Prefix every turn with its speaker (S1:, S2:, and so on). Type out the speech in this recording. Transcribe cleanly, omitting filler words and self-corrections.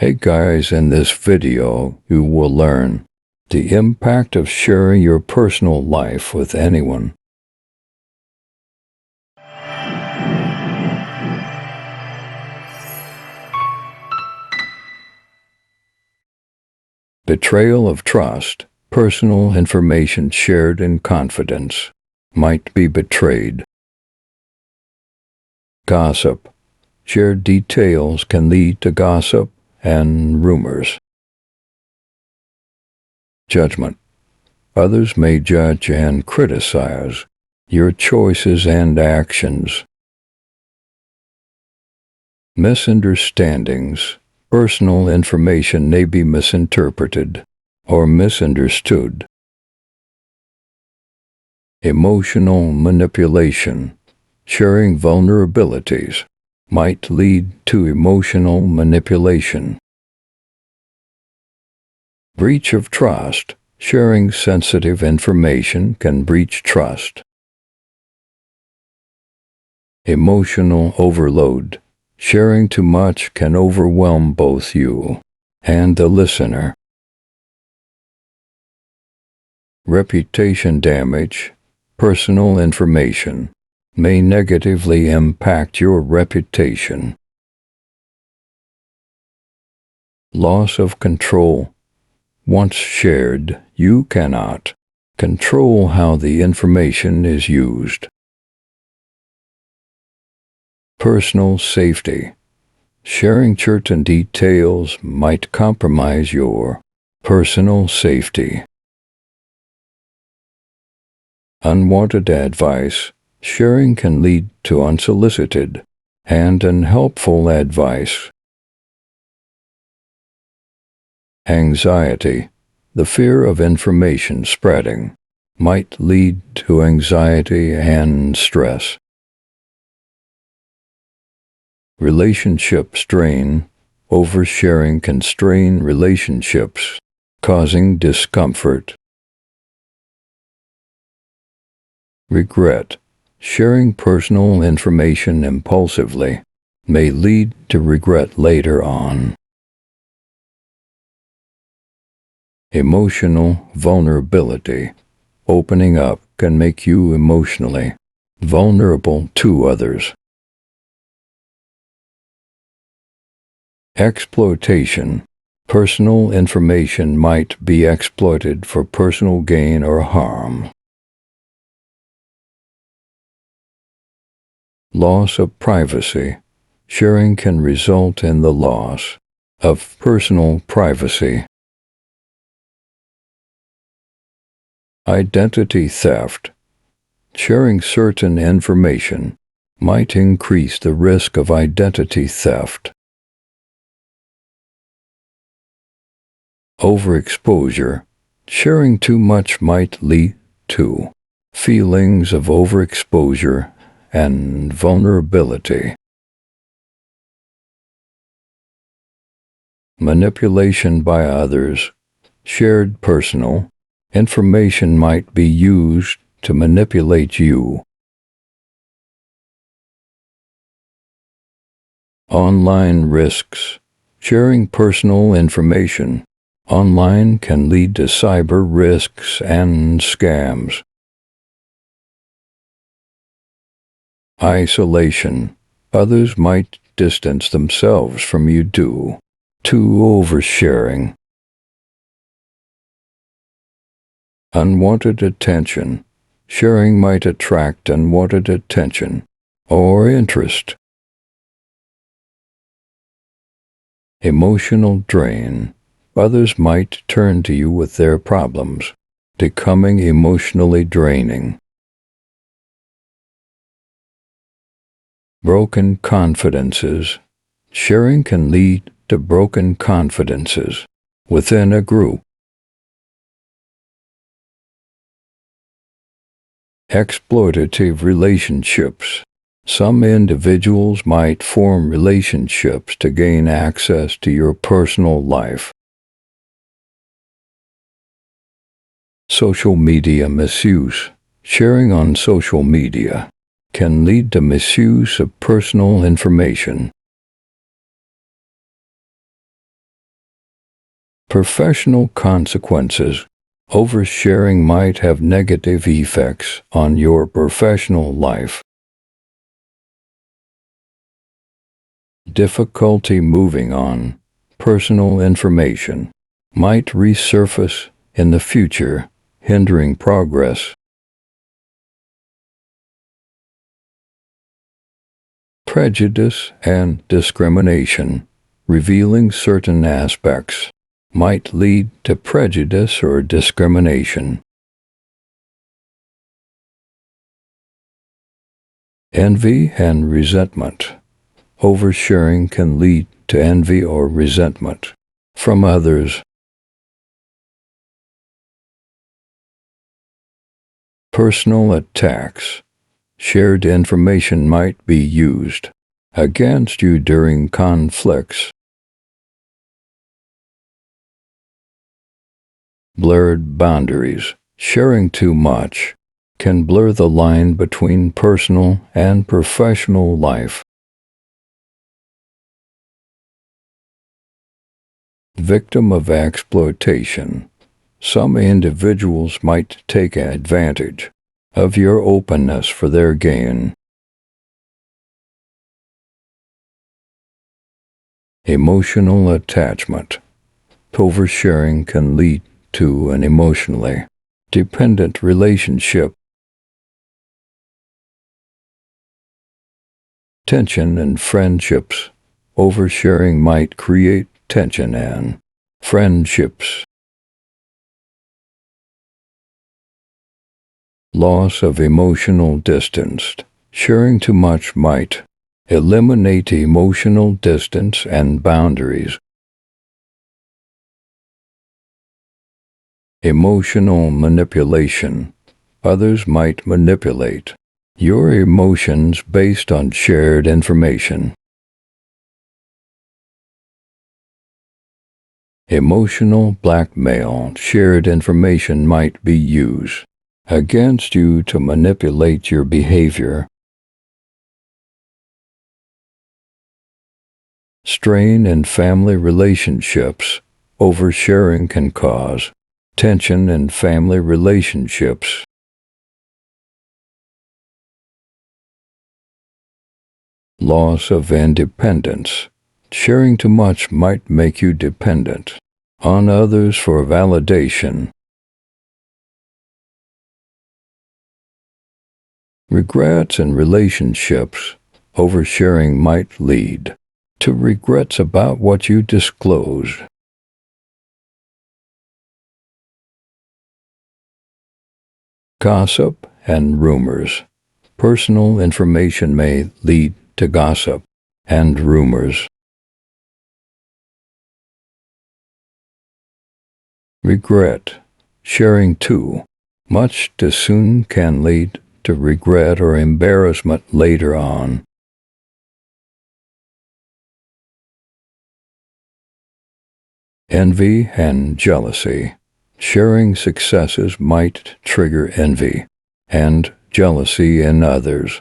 S1: Hey guys, in this video you will learn the impact of sharing your personal life with anyone. Betrayal of trust. Personal information shared in confidence might be betrayed. Gossip. Shared details can lead to gossip and rumors. Judgment. Others may judge and criticize your choices and actions. Misunderstandings. Personal information may be misinterpreted or misunderstood. Emotional manipulation. Sharing vulnerabilities might lead to emotional manipulation. Breach of trust. Sharing sensitive information can breach trust. Emotional overload. Sharing too much can overwhelm both you and the listener. Reputation damage. Personal information may negatively impact your reputation. Loss of control. Once shared, you cannot control how the information is used. Personal safety. Sharing certain details might compromise your personal safety. Unwanted advice. Sharing can lead to unsolicited and unhelpful advice. Anxiety. The fear of information spreading might lead to anxiety and stress. Relationship strain. Oversharing can strain relationships, causing discomfort. Regret. Sharing personal information impulsively may lead to regret later on. Emotional vulnerability. Opening up can make you emotionally vulnerable to others. Exploitation. Personal information might be exploited for personal gain or harm. Loss of privacy. Sharing can result in the loss of personal privacy. Identity theft. Sharing certain information might increase the risk of identity theft. Overexposure. Sharing too much might lead to feelings of overexposure and vulnerability. Manipulation by others. Shared personal information might be used to manipulate you. Online risks. Sharing personal information online can lead to cyber risks and scams. Isolation. Others might distance themselves from you due to oversharing. Unwanted attention. Sharing might attract unwanted attention or interest. Emotional drain. Others might turn to you with their problems, becoming emotionally draining. Broken confidences. Sharing can lead to broken confidences within a group. Exploitative relationships. Some individuals might form relationships to gain access to your personal life. Social media misuse. Sharing on social media can lead to misuse of personal information. Professional consequences. Oversharing might have negative effects on your professional life. Difficulty moving on. Personal information might resurface in the future, hindering progress. Prejudice and discrimination. Revealing certain aspects might lead to prejudice or discrimination. Envy and resentment. Oversharing can lead to envy or resentment from others. Personal attacks. Shared information might be used against you during conflicts. Blurred boundaries. Sharing too much can blur the line between personal and professional life. Victim of exploitation. Some individuals might take advantage of your openness for their gain. Emotional attachment. Oversharing can lead to an emotionally dependent relationship. Tension in friendships. Oversharing might create tension in friendships. Loss of emotional distance. Sharing too much might eliminate emotional distance and boundaries. Emotional manipulation. Others might manipulate your emotions based on shared information. Emotional blackmail. Shared information might be used against you to manipulate your behavior. Strain in family relationships. Oversharing can cause tension in family relationships. Loss of independence. Sharing too much might make you dependent on others for validation. Regrets in relationships. Oversharing might lead to regrets about what you disclosed. Gossip and rumors. Personal information may lead to gossip and rumors. Regret. Sharing too much too soon can lead to regret or embarrassment later on. Envy and jealousy. Sharing successes might trigger envy and jealousy in others.